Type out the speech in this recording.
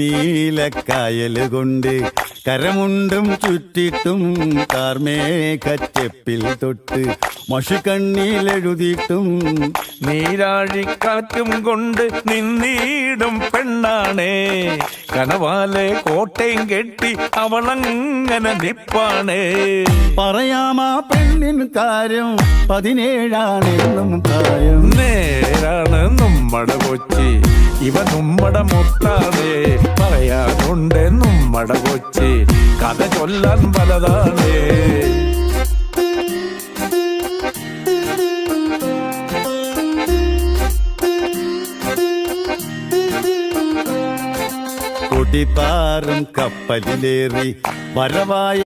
കരിനീലക്കായല് കൊണ്ട് കരമുണ്ടും ചുറ്റിട്ടും കാർമേഘച്ചെപ്പിൽ തൊട്ട് മഷിക്കണ്ണിയിലെഴുതിയിട്ടും നീരാഴിക്കാറ്റും കൊണ്ട് നിന്നീടും പെണ്ണാണേ കനവാലെ കോട്ടയും കെട്ടി അവളങ്ങനെ നിപ്പാണേ. പറയാമാ പെണ്ണിൻ കാര്യം 17 പ്രായം. നേരാണ് നമ്മടെ കൊച്ചി ഇവ നമ്മടെ മുത്താതെ പറയാനുണ്ട് നമ്മടെ കൊച്ചി കഥ ചൊല്ലാൻ പലതാണേ. കൊടിപ്പാറും കപ്പലിലേറി വരവായി